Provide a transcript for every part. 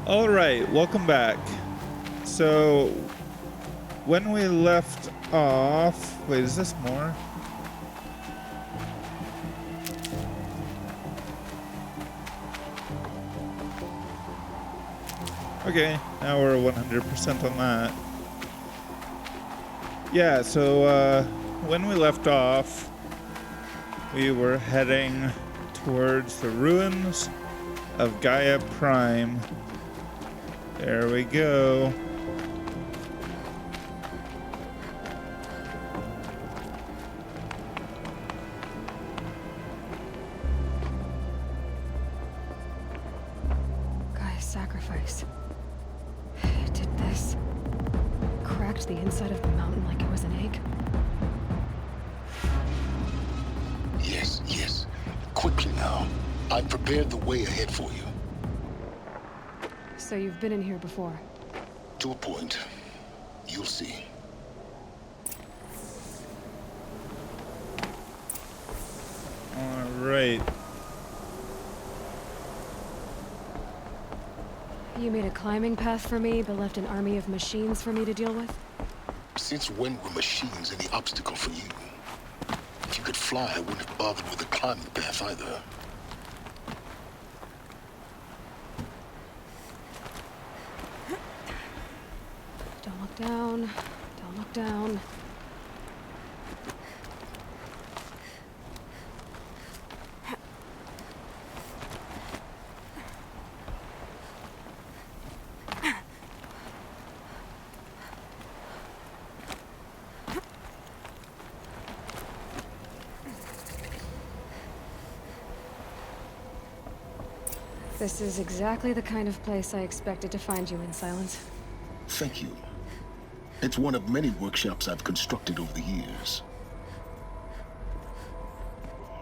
All right, welcome back. So, when we left off, wait, is this more? Okay, now we're 100% on that. Yeah, so when we left off, we were heading towards the ruins of Gaia Prime. There we go. Gaia's sacrifice. It did this. Cracked the inside of the mountain like it was an egg. Yes. Quickly now. I've prepared the way ahead for you. So you've been in here before? To a point. You'll see. All right. You made a climbing path for me, but left an army of machines for me to deal with? Since when were machines any obstacle for you? If you could fly, I wouldn't have bothered with the climbing path either. Don't look down. Don't look down. This is exactly the kind of place I expected to find you in, Silence. Thank you. It's one of many workshops I've constructed over the years.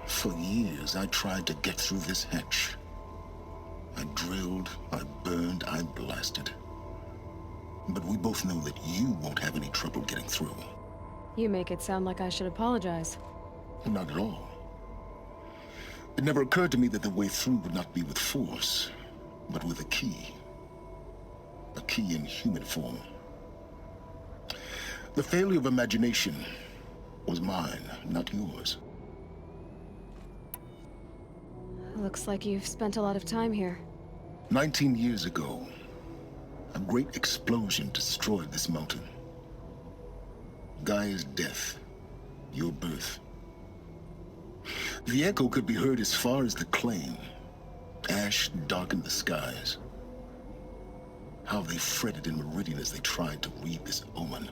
For years, I tried to get through this hatch. I drilled, I burned, I blasted. But we both know that you won't have any trouble getting through. You make it sound like I should apologize. Not at all. It never occurred to me that the way through would not be with force, but with a key. A key in human form. The failure of imagination was mine, not yours. Looks like you've spent a lot of time here. 19 years ago, a great explosion destroyed this mountain. Gaia's death, your birth. The echo could be heard as far as the claim. Ash darkened the skies. How they fretted in meridian as they tried to read this omen.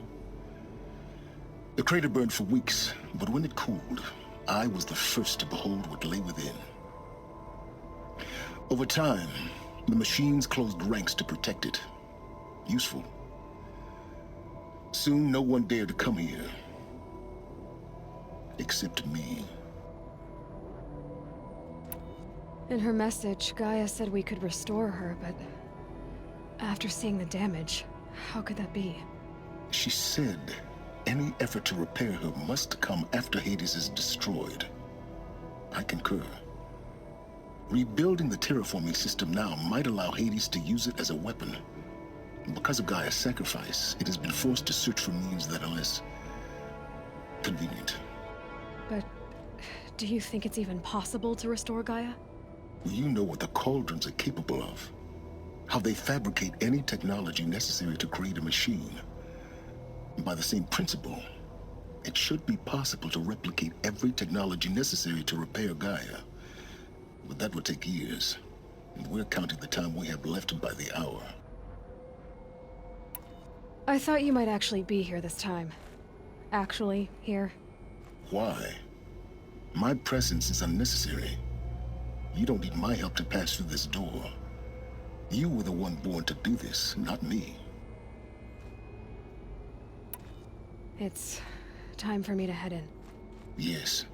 The crater burned for weeks, but when it cooled, I was the first to behold what lay within. Over time, the machines closed ranks to protect it. Useful. Soon, no one dared to come here. Except me. In her message, Gaia said we could restore her, but after seeing the damage, how could that be? She said any effort to repair her must come after Hades is destroyed. I concur. Rebuilding the terraforming system now might allow Hades to use it as a weapon. Because of Gaia's sacrifice, it has been forced to search for means that are less convenient. But do you think it's even possible to restore Gaia? You know what the cauldrons are capable of. How they fabricate any technology necessary to create a machine. By the same principle, it should be possible to replicate every technology necessary to repair Gaia. But that would take years, and we're counting the time we have left by the hour. I thought you might actually be here this time. Actually, here. Why? My presence is unnecessary. You don't need my help to pass through this door. You were the one born to do this, not me. It's time for me to head in. Yes.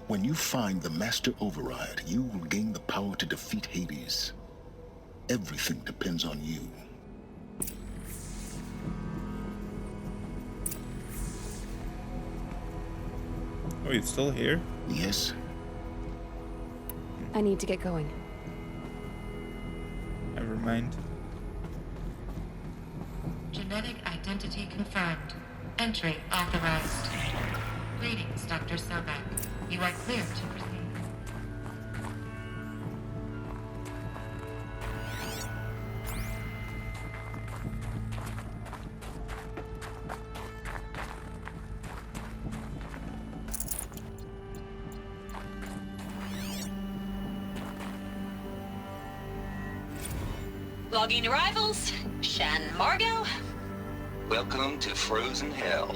When you find the Master Override, you will gain the power to defeat Hades. Everything depends on you. Oh, you still here? Yes? I need to get going. I Never mind. Genetic identity confirmed. Entry authorized. Greetings, Dr. Sobek. You are clear to proceed. Logging arrivals. Shan Margot. Welcome to Frozen Hell.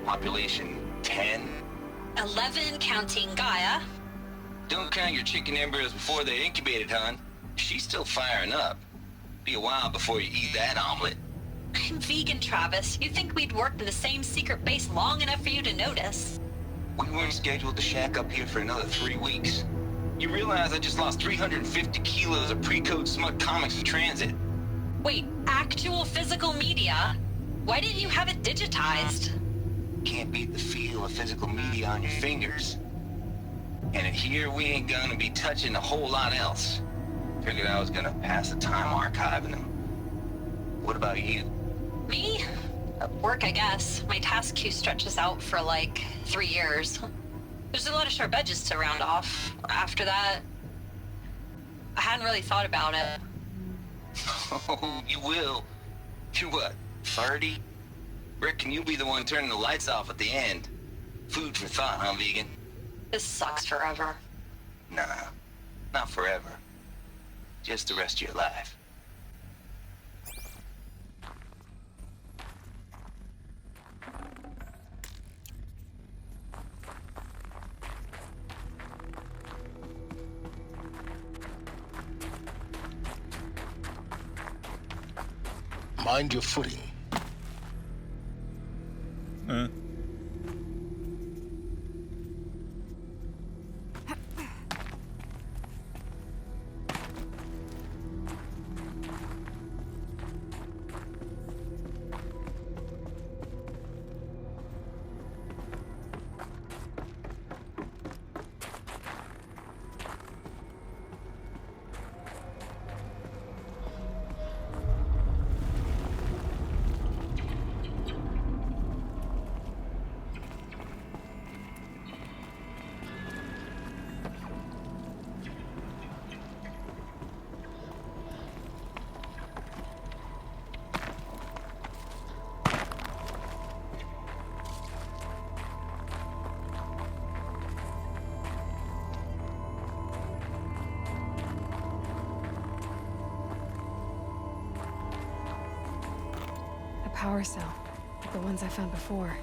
Population 10. 11 counting Gaia. Don't count your chicken embryos before they're incubated, hon. She's still firing up. Be a while before you eat that omelet. I'm vegan, Travis. You'd think we'd worked in the same secret base long enough for you to notice. We weren't scheduled to shack up here for another 3 weeks. You realize I just lost 350 kilos of pre-code smut comics in transit. Wait, actual physical media? Why didn't you have it digitized? Can't beat the feel of physical media on your fingers. And in here, we ain't gonna be touching a whole lot else. Figured I was gonna pass the time archiving them. What about you? Me? Work, I guess. My task queue stretches out for like 3 years. There's a lot of sharp edges to round off. After that, I hadn't really thought about it. Oh, you will. You're what, 30? Reckon you'll be the one turning the lights off at the end. Food for thought, huh, vegan? This sucks forever. Nah, not forever. Just the rest of your life. Mind your footing. Power cell, like the ones I found before.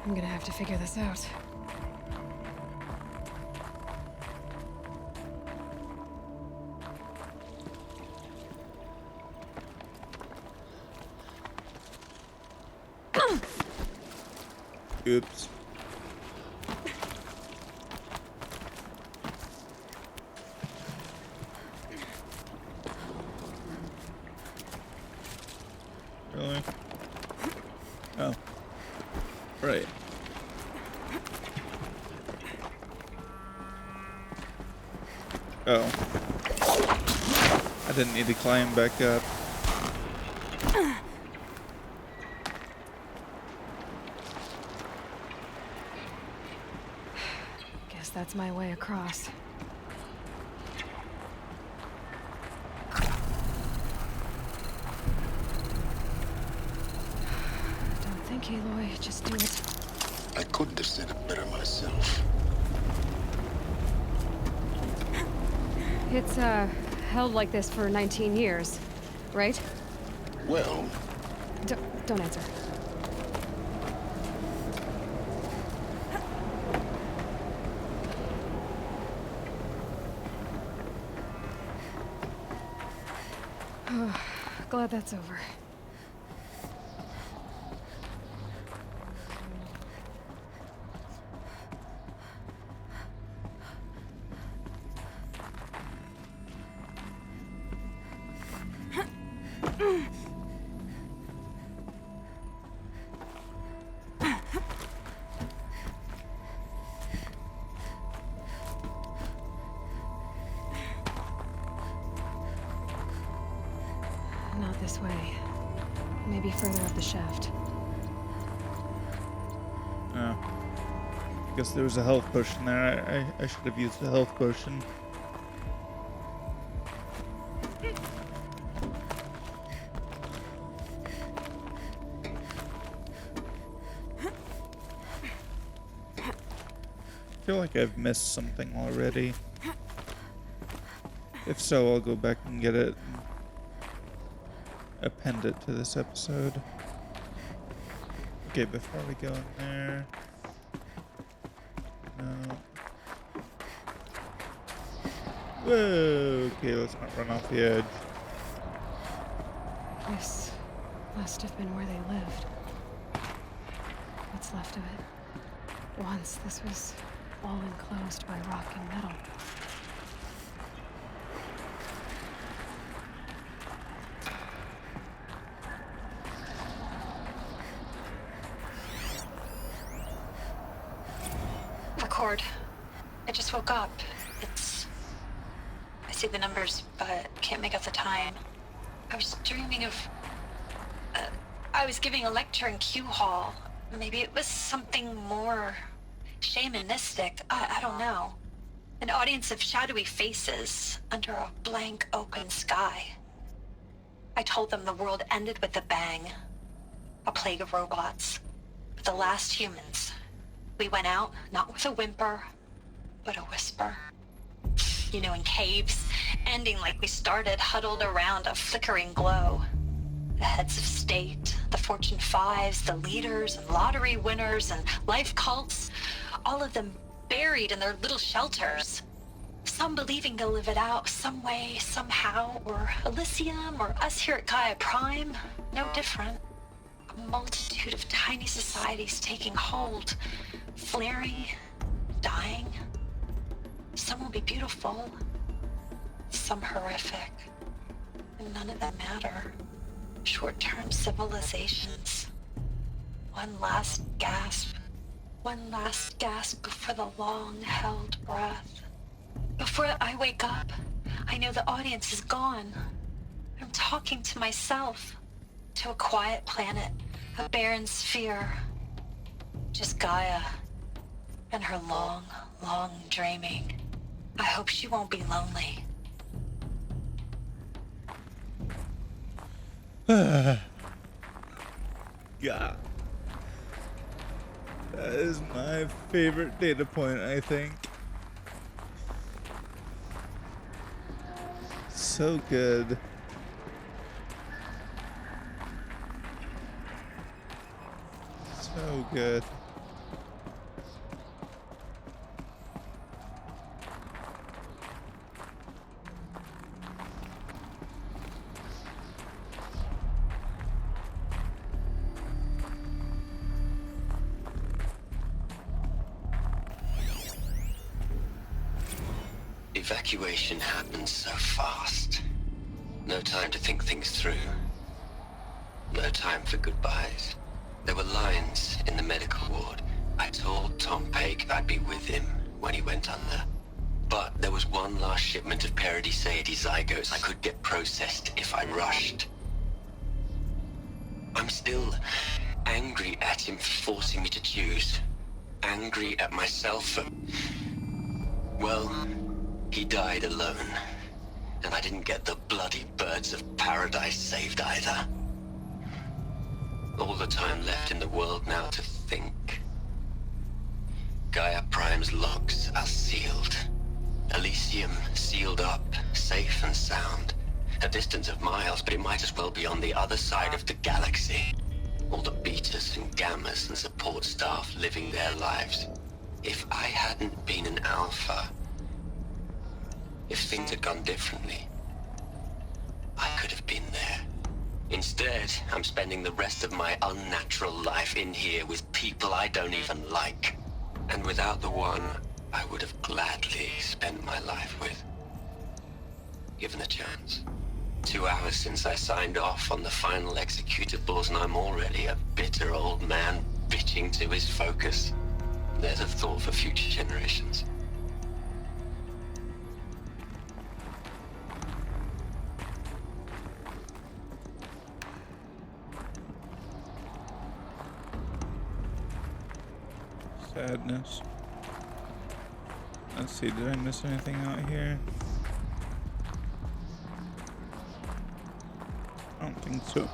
I'm gonna have to figure this out. Oops. Really? Oh. Right. Oh. I didn't need to climb back up. Guess that's my way across. Don't think, Aloy. Just do it. I couldn't have said it better myself. It's, held like this for 19 years, right? Well, Don't answer. Glad that's over. Not this way. Maybe further up the shaft. Oh. I guess there was a health potion there. I should have used the health potion. I feel like I've missed something already. If so, I'll go back and get it and append it to this episode. Okay, before we go in there... No. Whoa! Okay, let's not run off the edge. This must have been where they lived. What's left of it. Once this was all enclosed by rock and metal. Record. I just woke up. I see the numbers, but can't make out the time. I was dreaming of... I was giving a lecture in Q Hall. Maybe it was something more shamanistic. I don't know. An audience of shadowy faces under a blank open sky. I told them the world ended with a bang. A plague of robots. But the last humans. We went out, not with a whimper, but a whisper. You know, in caves, ending like we started, huddled around a flickering glow. The heads of state, the Fortune 5s, the leaders and lottery winners and life cults, all of them buried in their little shelters. Some believing they'll live it out some way, somehow, or Elysium, or us here at Gaia Prime, no different. A multitude of tiny societies taking hold, flaring, dying. Some will be beautiful, some horrific, and none of them matter. Short-term civilizations. One last gasp before the long-held breath. Before I wake up, I know the audience is gone. I'm talking to myself, to a quiet planet, a barren sphere. Just Gaia and her long, long dreaming. I hope she won't be lonely. Yeah. That is my favorite data point, I think. So good. So good. Evacuation happened so fast. No time to think things through. No time for goodbyes. There were lines in the medical ward. I told Tom Paik I'd be with him when he went under. But there was one last shipment of Paradiseidae zygotes I could get processed if I rushed. I'm still angry at him for forcing me to choose. Angry at myself for... Well, he died alone. And I didn't get the bloody birds of paradise saved either. All the time left in the world now to think. Gaia Prime's logs are sealed. Elysium sealed up, safe and sound. A distance of miles, but it might as well be on the other side of the galaxy. All the betas and gammas and support staff living their lives. If I hadn't been an alpha, if things had gone differently, I could have been there. Instead, I'm spending the rest of my unnatural life in here with people I don't even like. And without the one I would have gladly spent my life with. Given a chance. 2 hours since I signed off on the final executables, and I'm already a bitter old man bitching to his focus. There's a thought for future generations. Sadness. Let's see, did I miss anything out here? I don't think so.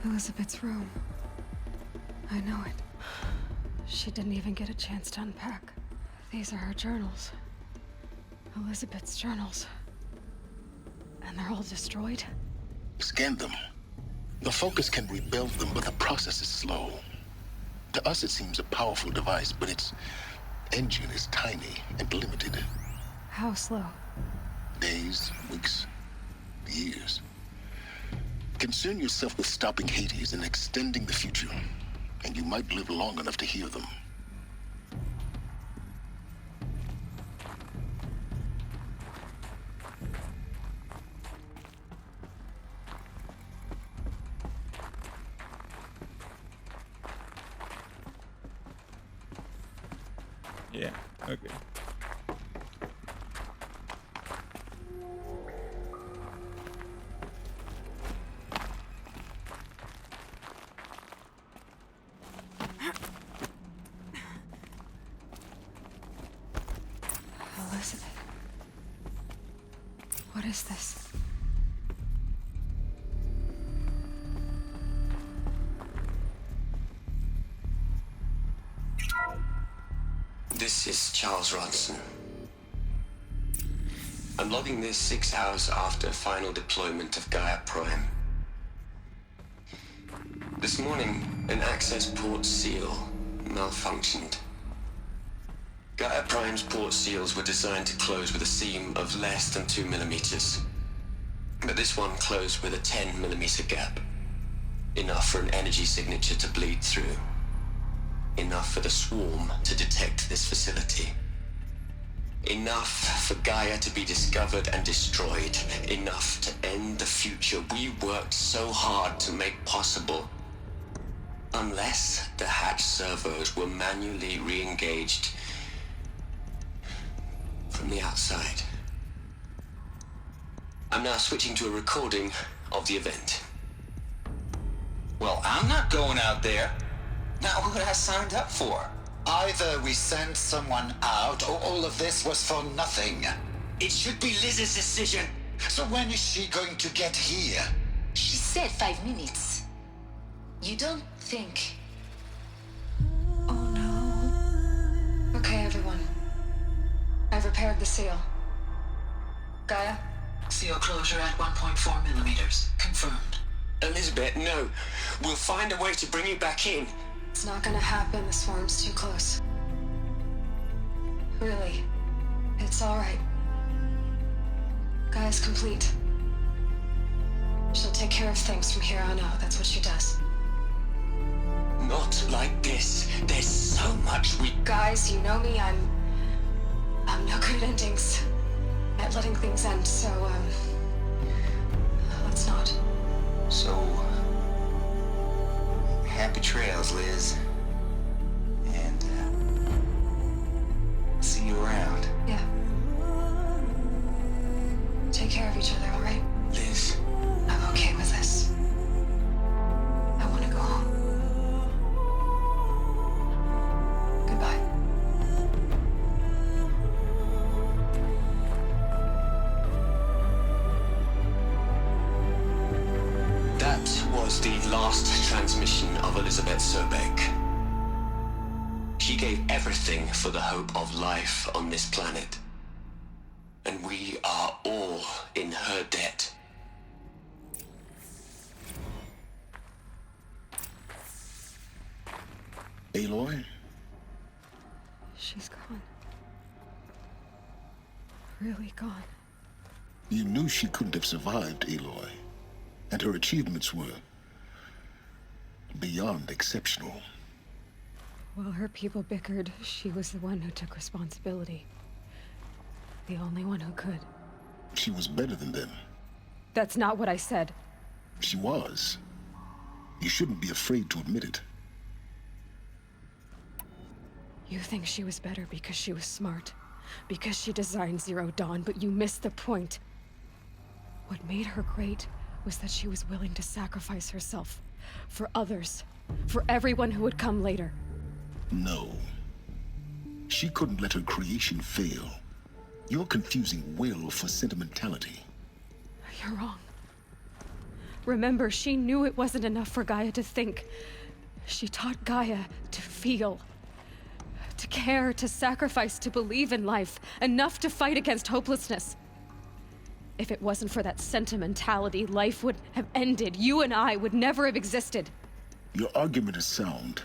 Elizabeth's room. I know it. She didn't even get a chance to unpack. These are her journals. Elizabeth's journals. And they're all destroyed? Scan them. The Focus can rebuild them, but the process is slow. To us, it seems a powerful device, but its engine is tiny and limited. How slow? Days, weeks, years. Concern yourself with stopping Hades and extending the future, and you might live long enough to hear them. Yeah, okay. Elizabeth. What is this? This is Charles Ronson. I'm logging this 6 hours after final deployment of Gaia Prime. This morning, an access port seal malfunctioned. Gaia Prime's port seals were designed to close with a seam of less than 2 millimeters. But this one closed with a 10 millimeter gap. Enough for an energy signature to bleed through. Enough for the swarm to detect this facility. Enough for Gaia to be discovered and destroyed. Enough to end the future we worked so hard to make possible. Unless the hatch servos were manually re-engaged from the outside. I'm now switching to a recording of the event. Well, I'm not going out there. Not what I signed up for. Either we send someone out, or all of this was for nothing. It should be Liz's decision. So when is she going to get here? She said 5 minutes. You don't think... Oh no. Okay, everyone. I've repaired the seal. Gaia? Seal closure at 1.4 millimeters. Confirmed. Elizabeth, no. We'll find a way to bring you back in. It's not gonna happen. The swarm's too close. Really. It's alright. Gaia's complete. She'll take care of things from here on out. That's what she does. Not like this. There's so much we... Guys, you know me. I'm no good at endings. At letting things end, so, let's not. So, happy trails, Liz. And, see you around. Yeah. Take care of each other, alright? Liz, I'm okay with this. I want to go home. Goodbye. that was the last transmission of Elizabeth Sobek. She gave everything for the hope of life on this planet. And we are all in her debt. Aloy? She's gone. Really gone. You knew she couldn't have survived, Aloy. And her achievements were beyond exceptional. While her people bickered, she was the one who took responsibility. The only one who could. She was better than them. That's not what I said. She was. You shouldn't be afraid to admit it. You think she was better because she was smart, because she designed Zero Dawn, but you missed the point. What made her great was that she was willing to sacrifice herself for others, for everyone who would come later. No. She couldn't let her creation fail. You're confusing will for sentimentality. You're wrong. Remember, she knew it wasn't enough for Gaia to think. She taught Gaia to feel. To care, to sacrifice, to believe in life. Enough to fight against hopelessness. If it wasn't for that sentimentality, life would have ended. You and I would never have existed. Your argument is sound.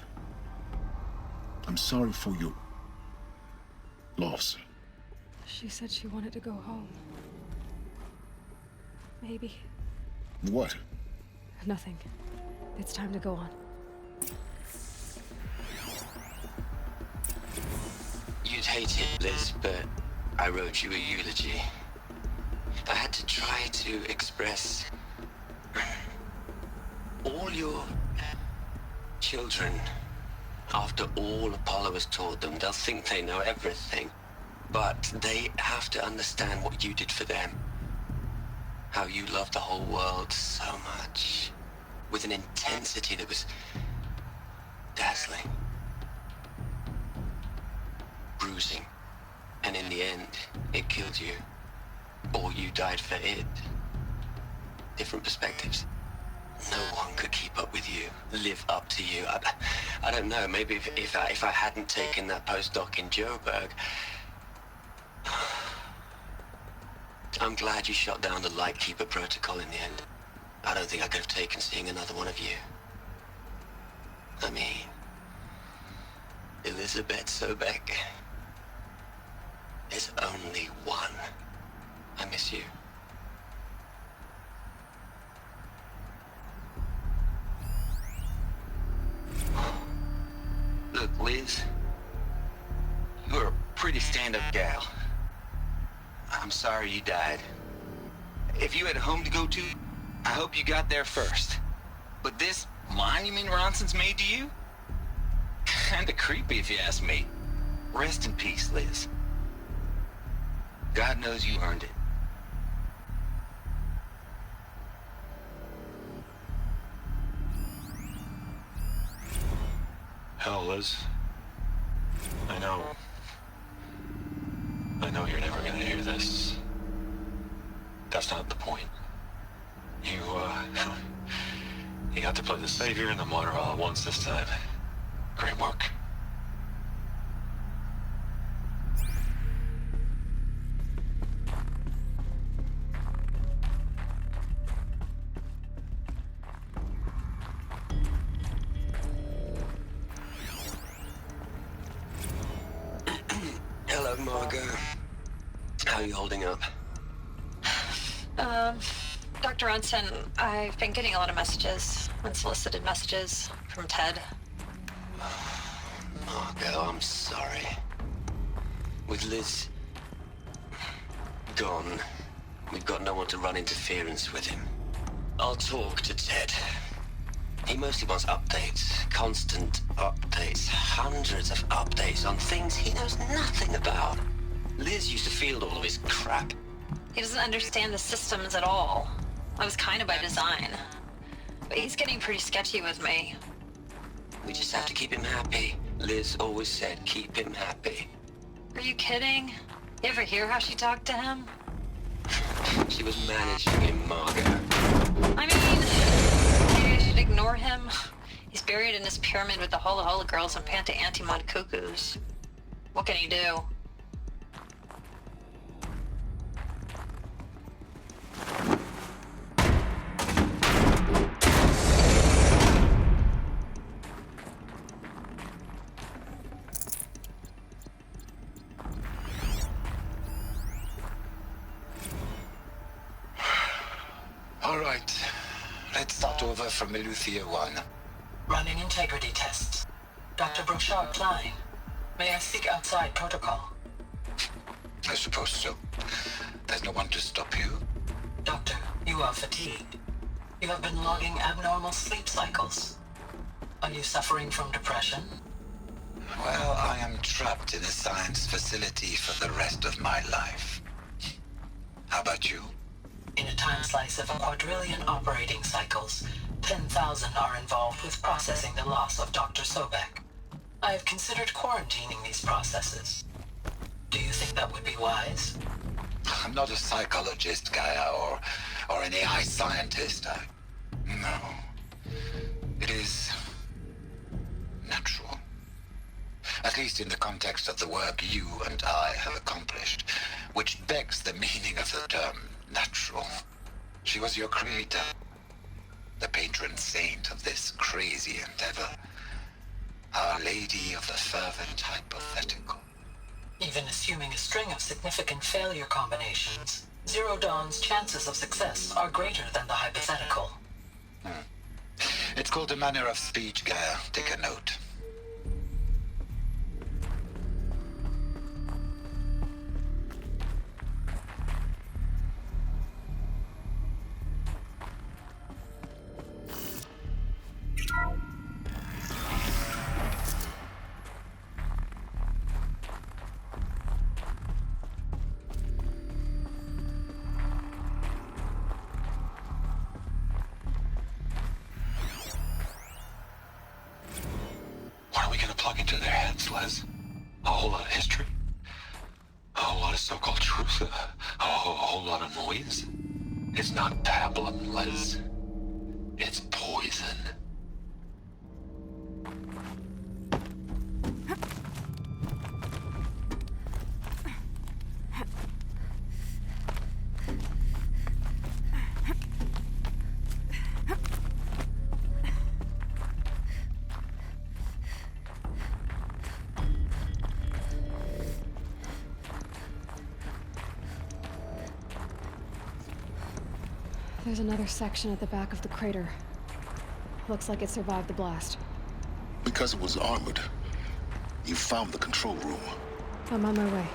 I'm sorry for your loss. She said she wanted to go home. Maybe. What? Nothing. It's time to go on. You'd hate it, Liz, but I wrote you a eulogy. I had to try to express all your children. After all Apollo has taught them, they'll think they know everything. But they have to understand what you did for them. How you loved the whole world so much. With an intensity that was dazzling. Bruising. And in the end, it killed you. Or you died for it. Different perspectives. No one could keep up with you, live up to you. I don't know, maybe if I hadn't taken that postdoc in Joburg. I'm glad you shot down the Lightkeeper protocol in the end. I don't think I could have taken seeing another one of you. I mean, Elizabeth Sobek. There's only one. I miss you. Look, Liz, you're a pretty stand-up gal. I'm sorry you died. If you had a home to go to, I hope you got there first. But this monument Ronson's made to you? Kinda creepy if you ask me. Rest in peace, Liz. God knows you earned it. Hell, Liz. I know you're never gonna hear this. That's not the point. You got to play the savior and the martyr all at once this time. Great work. Hello, Margot. How are you holding up? Dr. Ronson, I've been getting a lot of messages, unsolicited messages from Ted. Margot, I'm sorry. With Liz gone, we've got no one to run interference with him. I'll talk to Ted. He mostly wants updates, constant updates, hundreds of updates on things he knows nothing about. Liz used to field all of his crap. He doesn't understand the systems at all. That was kind of by design. But he's getting pretty sketchy with me. We just have to keep him happy. Liz always said keep him happy. Are you kidding? You ever hear how she talked to him? She was managing him, Margot. I mean, maybe I should ignore him. He's buried in his pyramid with the Hola Hola girls and Panta Antimod cuckoos. What can he do? All right. brought over from Eleuthia 1. Running integrity tests. Dr. Brochard Klein, may I speak outside protocol? I suppose so. There's no one to stop you. Doctor, you are fatigued. You have been logging abnormal sleep cycles. Are you suffering from depression? Well, I am trapped in a science facility for the rest of my life. How about you? In a time slice of a quadrillion operating cycles, 10,000 are involved with processing the loss of Dr. Sobek. I have considered quarantining these processes. Do you think that would be wise? I'm not a psychologist, Gaia, or an AI scientist. No. It is natural. At least in the context of the work you and I have accomplished, which begs the meaning of the term natural. She was your creator, the patron saint of this crazy endeavor, Our Lady of the Fervent Hypothetical. Even assuming a string of significant failure combinations, Zero Dawn's chances of success are greater than the hypothetical. It's called a manner of speech, Gaia. Take a note. What are we gonna plug into their heads, Les? A whole lot of history? A whole lot of so-called truth? A whole lot of noise? It's not pablum, Les. It's poison. There's another section at the back of the crater. Looks like it survived the blast. Because it was armored, you found the control room. I'm on my way.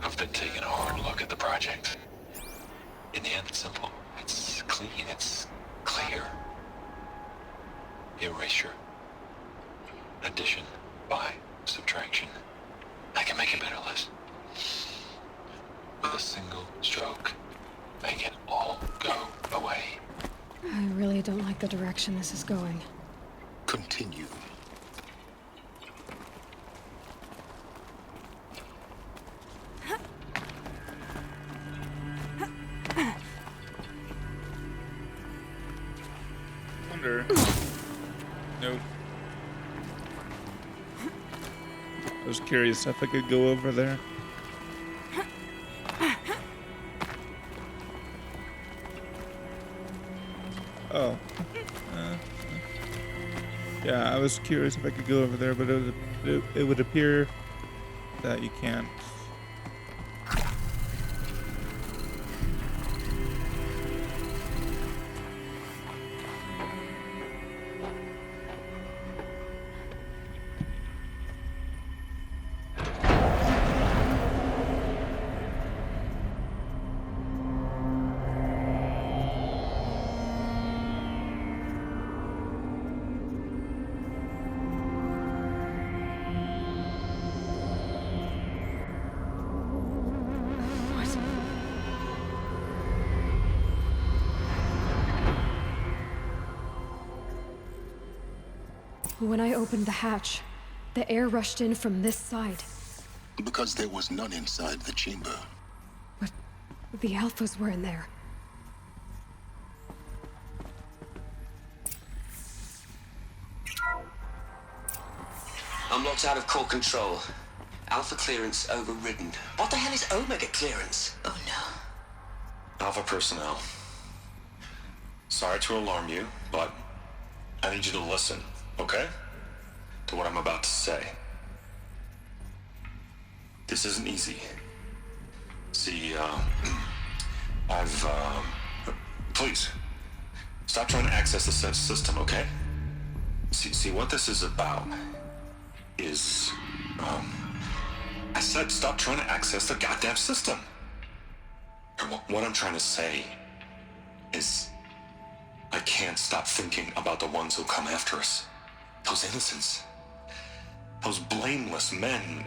I've been taking a hard look at the project. In the end, it's simple. It's clean. It's clear. Erasure. Addition. By. Subtraction. I can make it better, Liz. With a single stroke. Make it all go away. I really don't like the direction this is going. Continue. Nope. I was curious if I could go over there. Oh. Yeah, I was curious if I could go over there, but it would appear that you can't. When I opened the hatch, the air rushed in from this side. Because there was none inside the chamber. But the Alphas were in there. I'm locked out of core control. Alpha clearance overridden. What the hell is Omega clearance? Oh no. Alpha personnel. Sorry to alarm you, but I need you to listen, okay? To what I'm about to say. This isn't easy. See, please, stop trying to access the system, okay? See, what this is about is, I said stop trying to access the goddamn system. And what I'm trying to say is, I can't stop thinking about the ones who come after us. Those innocents. Those blameless men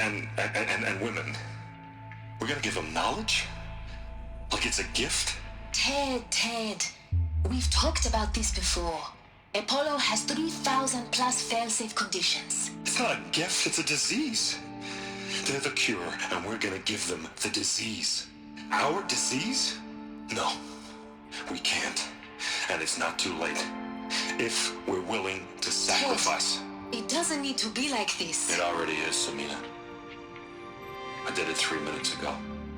and women. We're gonna give them knowledge? Like it's a gift? Ted. We've talked about this before. Apollo has 3,000 plus fail-safe conditions. It's not a gift, it's a disease. They're the cure, and we're gonna give them the disease. Our disease? No, we can't. And it's not too late. If we're willing to sacrifice. Ted, it doesn't need to be like this. It already is, Samina. I did it 3 minutes ago.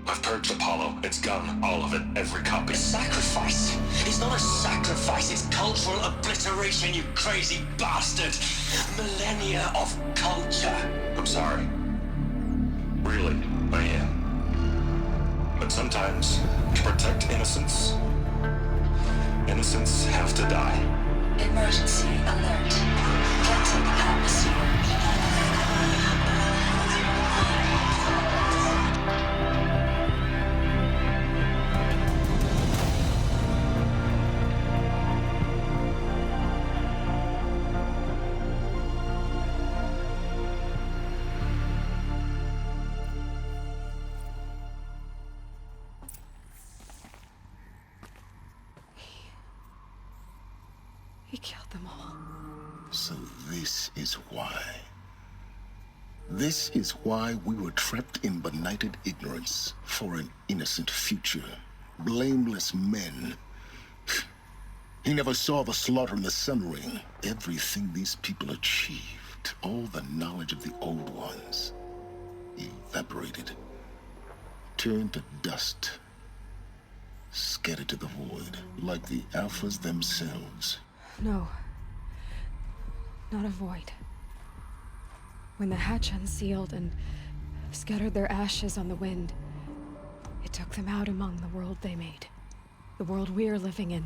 I've purged Apollo. It's gone. All of it. Every copy. A sacrifice? It's not a sacrifice, it's cultural obliteration, you crazy bastard! Millennia of culture! I'm sorry. Really, I am. But sometimes, to protect innocence, innocents have to die. Emergency alert. Captain atmosphere. He killed them all. So this is why. This is why we were trapped in benighted ignorance for an innocent future. Blameless men. He never saw the slaughter in the Sun Ring. Everything these people achieved, all the knowledge of the old ones, evaporated, turned to dust, scattered to the void, like the Alphas themselves. No. Not a void. When the hatch unsealed and scattered their ashes on the wind, it took them out among the world they made. The world we're living in.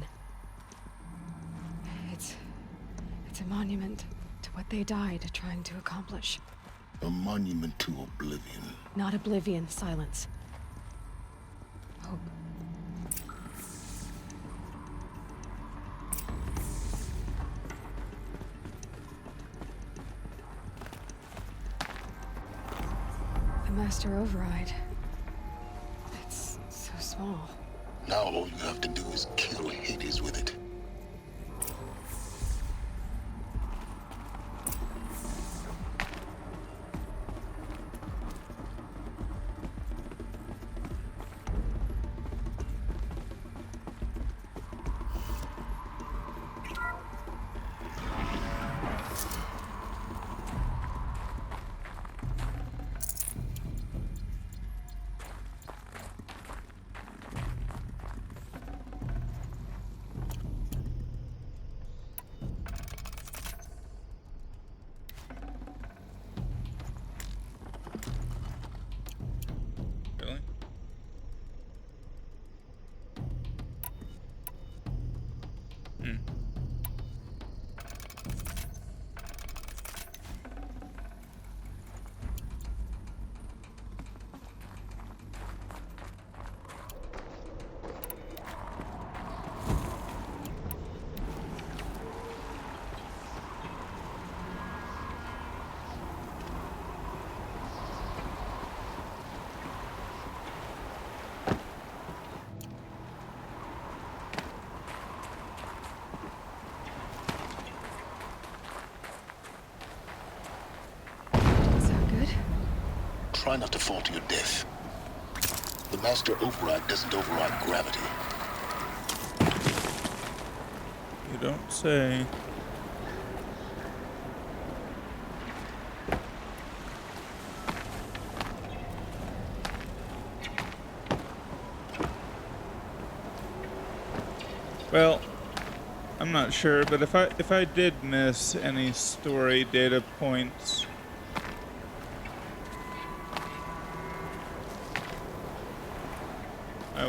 It's a monument to what they died trying to accomplish. A monument to oblivion. Not oblivion, silence. Hope. The Master Override. It's so small. Now all you have to do is kill Hades with it. try not to fall to your death. The master override doesn't override gravity. You don't say. Well, I'm not sure, but if I did miss any story data points, I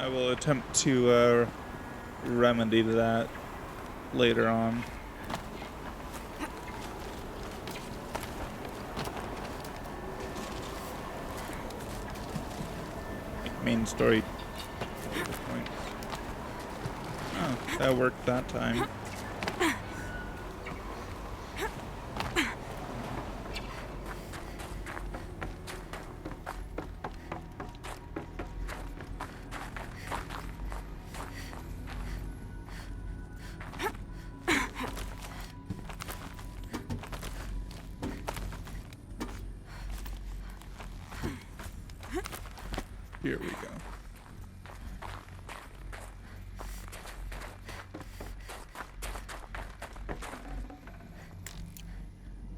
will attempt to remedy that later on. Main story points. Oh, that worked that time. Here we go.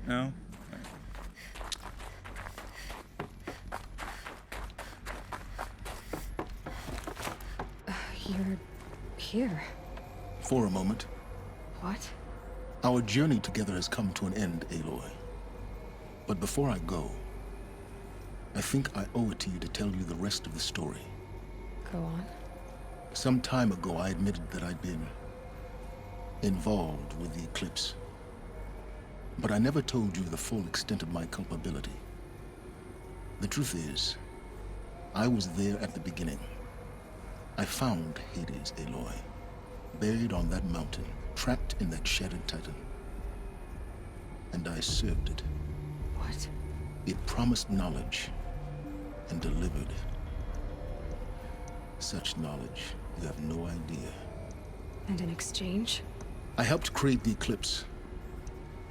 No? You're here. For a moment. What? Our journey together has come to an end, Aloy. But before I go, I think I owe it to you to tell you the rest of the story. Go on. Some time ago, I admitted that I'd been involved with the eclipse. But I never told you the full extent of my culpability. The truth is, I was there at the beginning. I found Hades, Aloy, buried on that mountain, trapped in that shattered titan. And I served it. What? It promised knowledge and delivered. Such knowledge, you have no idea. And in exchange? I helped create the eclipse.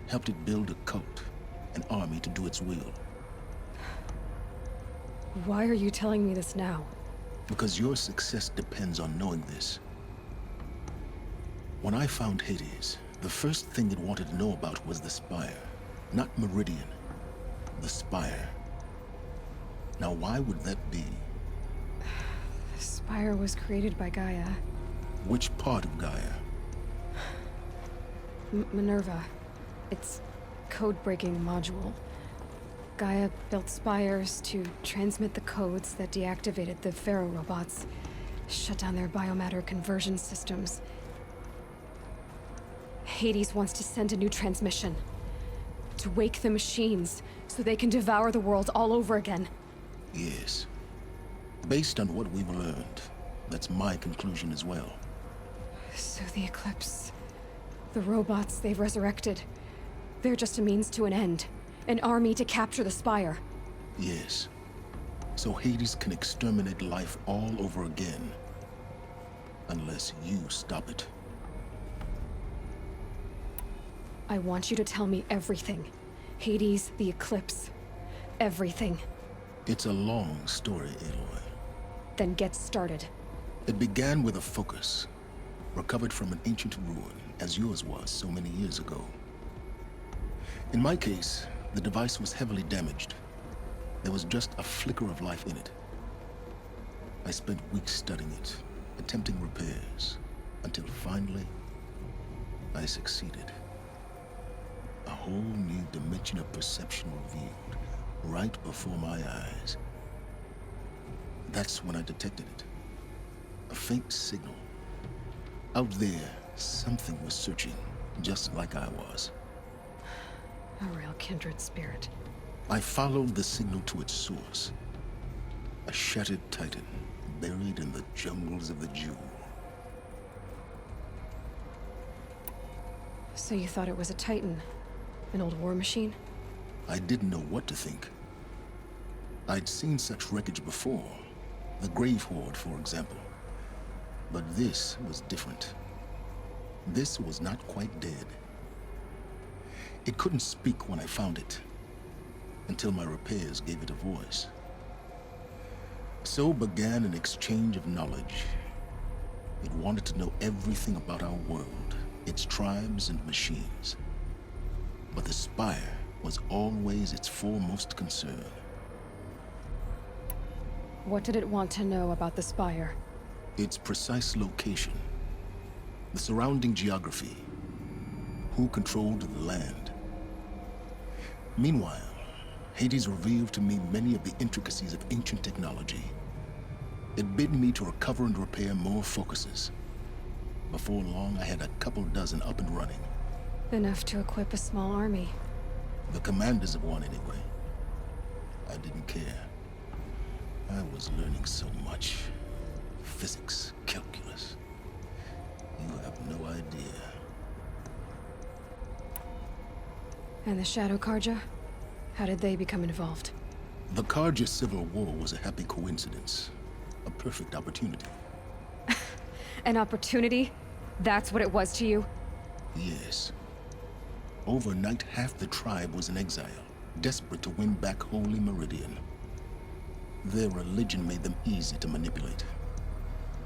Helped it build a cult, an army to do its will. Why are you telling me this now? Because your success depends on knowing this. When I found Hades, the first thing it wanted to know about was the Spire. Not Meridian. The Spire. Now, why would that be? The Spire was created by Gaia. Which part of Gaia? Minerva. It's code-breaking module. Gaia built spires to transmit the codes that deactivated the Pharaoh robots, shut down their biomatter conversion systems. Hades wants to send a new transmission. To wake the machines, so they can devour the world all over again. Yes. Based on what we've learned, that's my conclusion as well. So the Eclipse... the robots they've resurrected... they're just a means to an end. An army to capture the Spire. Yes. So Hades can exterminate life all over again. Unless you stop it. I want you to tell me everything. Hades, the Eclipse. Everything. It's a long story, Aloy. Then get started. It began with a focus. Recovered from an ancient ruin, as yours was so many years ago. In my case, the device was heavily damaged. There was just a flicker of life in it. I spent weeks studying it, attempting repairs, until finally, I succeeded. A whole new dimension of perception revealed, right before my eyes. That's when I detected it. A faint signal. Out there, something was searching, just like I was. A real kindred spirit. I followed the signal to its source. A shattered titan, buried in the jungles of the Jewel. So you thought it was a titan? An old war machine? I didn't know what to think. I'd seen such wreckage before. The Grave Horde, for example. But this was different. This was not quite dead. It couldn't speak when I found it, until my repairs gave it a voice. So began an exchange of knowledge. It wanted to know everything about our world, its tribes and machines. But the Spire was always its foremost concern. What did it want to know about the Spire? Its precise location, the surrounding geography, who controlled the land. Meanwhile, Hades revealed to me many of the intricacies of ancient technology. It bid me to recover and repair more focuses. Before long, I had a couple dozen up and running. Enough to equip a small army. The commanders of one, anyway. I didn't care. I was learning so much. Physics, calculus. You have no idea. And the Shadow Karja? How did they become involved? The Karja Civil War was a happy coincidence. A perfect opportunity. An opportunity? That's what it was to you? Yes. Overnight, half the tribe was in exile, desperate to win back Holy Meridian. Their religion made them easy to manipulate.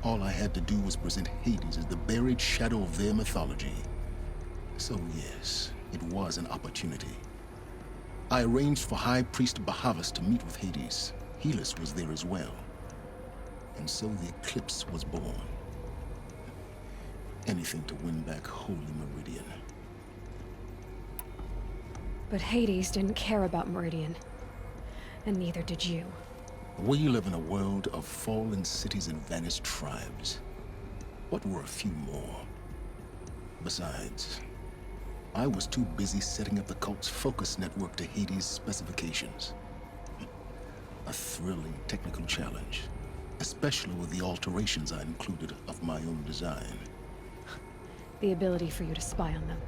All I had to do was present Hades as the buried shadow of their mythology. So yes, it was an opportunity. I arranged for High Priest Bahavas to meet with Hades. Helis was there as well. And so the eclipse was born. Anything to win back Holy Meridian. But Hades didn't care about Meridian. And neither did you. We live in a world of fallen cities and vanished tribes. What were a few more? Besides, I was too busy setting up the cult's focus network to Hades' specifications. A thrilling technical challenge, especially with the alterations I included of my own design. The ability for you to spy on them.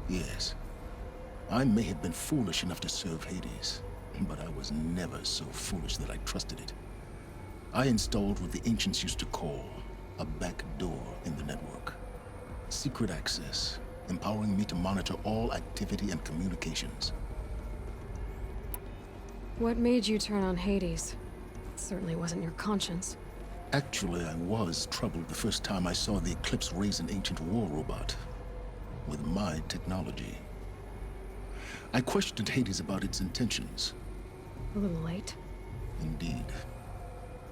Yes. I may have been foolish enough to serve Hades, but I was never so foolish that I trusted it. I installed what the ancients used to call a back door in the network. Secret access, empowering me to monitor all activity and communications. What made you turn on Hades? It certainly wasn't your conscience. Actually, I was troubled the first time I saw the Eclipse raise an ancient war robot with my technology. I questioned Hades about its intentions. A little late. Indeed.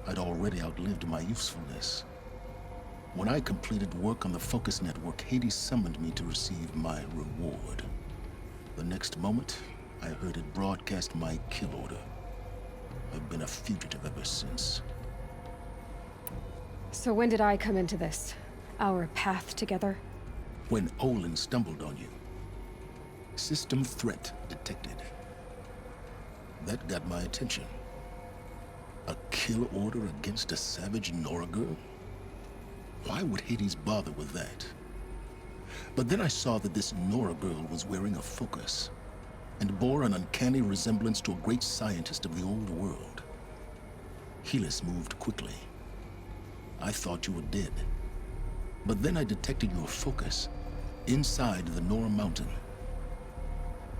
I'd already outlived my usefulness. When I completed work on the Focus Network, Hades summoned me to receive my reward. The next moment, I heard it broadcast my kill order. I've been a fugitive ever since. So when did I come into this? Our path together? When Olin stumbled on you. System threat detected. That got my attention. A kill order against a savage Nora girl? Why would Hades bother with that? But then I saw that this Nora girl was wearing a focus and bore an uncanny resemblance to a great scientist of the old world. Helis moved quickly. I thought you were dead. But then I detected your focus inside the Nora mountain.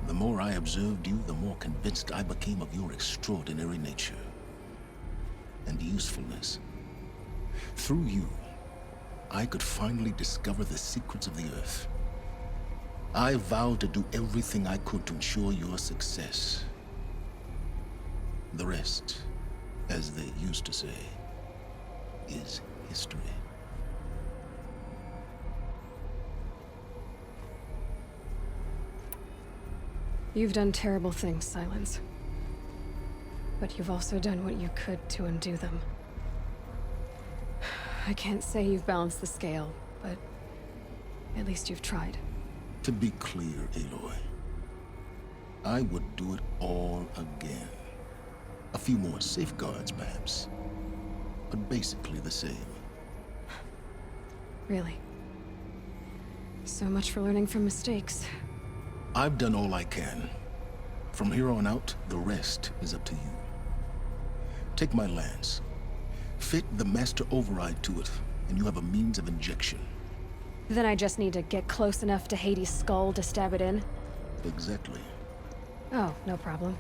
The more I observed you, the more convinced I became of your extraordinary nature and usefulness. Through you, I could finally discover the secrets of the Earth. I vowed to do everything I could to ensure your success. The rest, as they used to say, is history. You've done terrible things, Silence. But you've also done what you could to undo them. I can't say you've balanced the scale, but at least you've tried. To be clear, Aloy, I would do it all again. A few more safeguards, perhaps, but basically the same. Really? So much for learning from mistakes. I've done all I can. From here on out, the rest is up to you. Take my lance. Fit the master override to it, and you have a means of injection. Then I just need to get close enough to Hades' skull to stab it in? Exactly. Oh, no problem.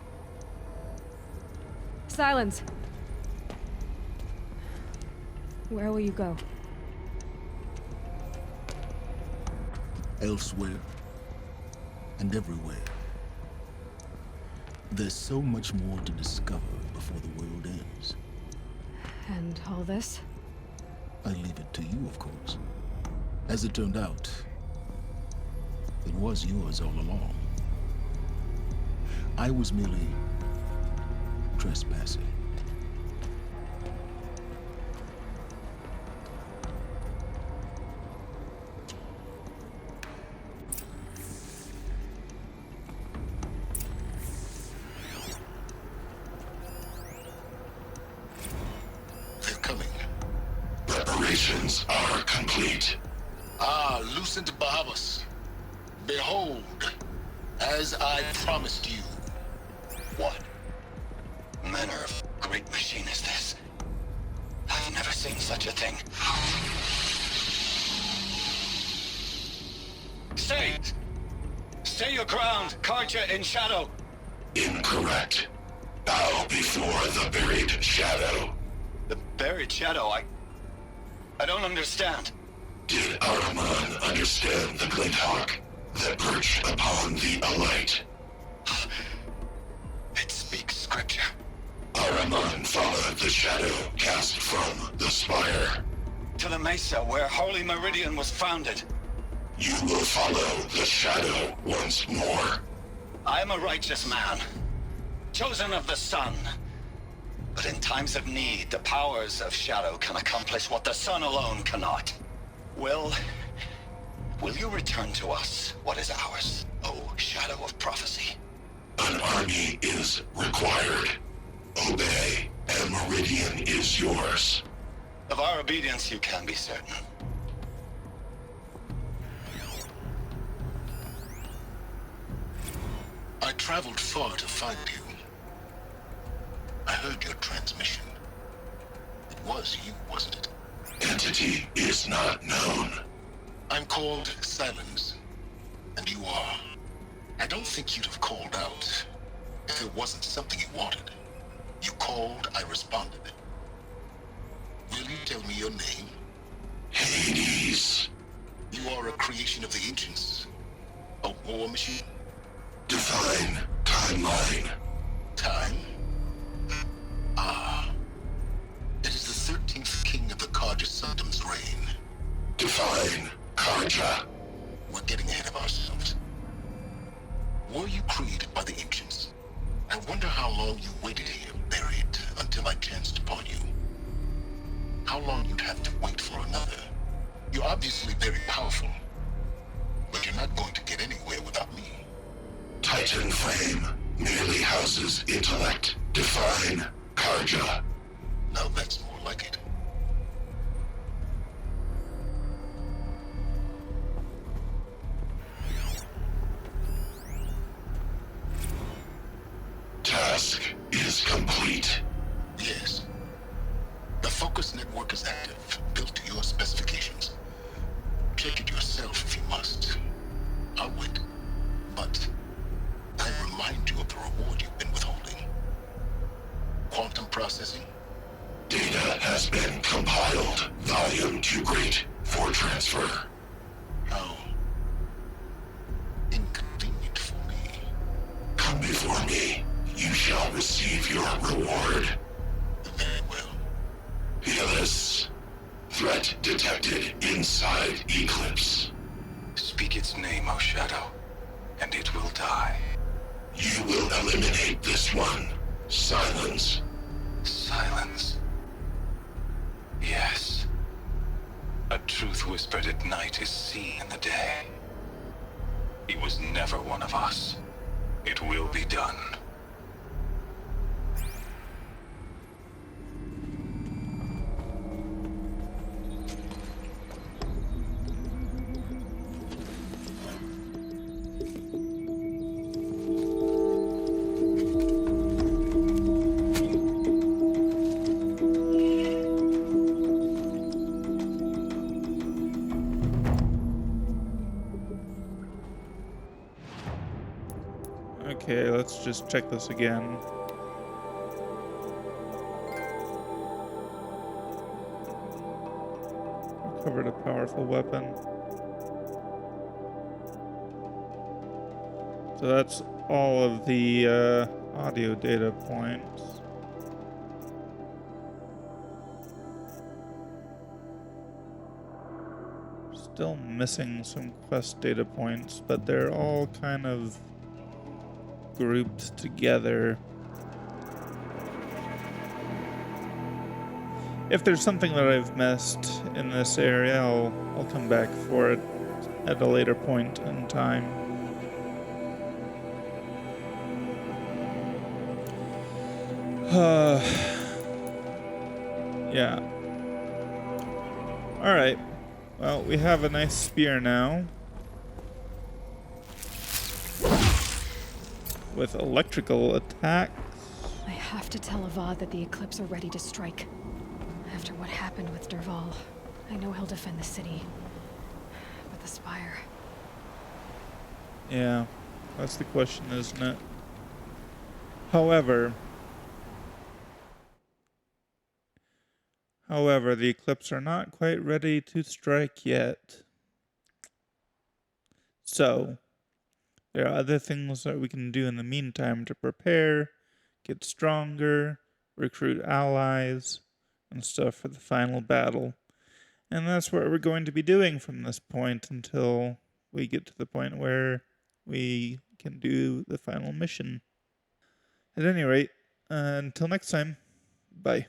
Silence! Where will you go? Elsewhere and everywhere. There's so much more to discover before the world ends. And all this? I leave it to you, of course. As it turned out, it was yours all along. I was merely trespassing. They're coming. Preparations are complete. Ah, Lucent Bahavas. Behold, as I promised you. What manner of great machine is this? I've never seen such a thing. Stay! Stay your ground, Karja in shadow! Incorrect. Bow before the buried shadow. The buried shadow, I don't understand. Did Ahriman understand the glint hawk that perched upon the alight? It speaks scripture. Ahriman followed the shadow cast from the spire. To the mesa where Holy Meridian was founded. You will follow the shadow once more. I am a righteous man, chosen of the sun. But in times of need, the powers of shadow can accomplish what the sun alone cannot. Will you return to us what is ours, O shadow of prophecy? An army is required. Obey, and Meridian is yours. Of our obedience you can be certain. I traveled far to find you. I heard your transmission. It was you, wasn't it? Entity is not known. I'm called Silence, and you are. I don't think you'd have called out if it wasn't something you wanted. You called, I responded. Will you tell me your name? Hades. You are a creation of the ancients. A war machine? Define timeline. Time? Ah. It is the 13th king of the Karja Sanctum's reign. Define Karja. We're getting ahead of ourselves. Were you created by the ancients? I wonder how long you waited here, buried, until I chanced upon you. How long you'd have to wait for another. You're obviously very powerful, but you're not going to get anywhere without me. Titan Flame merely houses intellect. Define Karja. Now that's more like it. Task is complete. Yes. The focus network is active, built to your specifications. Check it yourself if you must. I'll wait. But I remind you of the reward you've been withholding. Quantum processing? Data has been compiled. Volume too great for transfer. How inconvenient for me. Come before me. You shall receive your reward. Very well. Helis. Threat detected inside Eclipse. Speak its name, O Shadow, and it will die. You will eliminate this one. Silence. Silence. Yes. A truth whispered at night is seen in the day. He was never one of us. It will be done. Okay, let's just check this again. Recovered a powerful weapon. So that's all of the audio data points. Still missing some quest data points, but they're all kind of grouped together. If there's something that I've missed in this area, I'll come back for it at a later point in time. Yeah. Alright. Well, we have a nice spear now. With electrical attacks. I have to tell Avad that the Eclipse are ready to strike. After what happened with Derval, I know he'll defend the city. But the Spire... Yeah, that's the question, isn't it? However, the Eclipse are not quite ready to strike yet. So, there are other things that we can do in the meantime to prepare, get stronger, recruit allies, and stuff for the final battle. And that's what we're going to be doing from this point until we get to the point where we can do the final mission. At any rate, until next time, bye.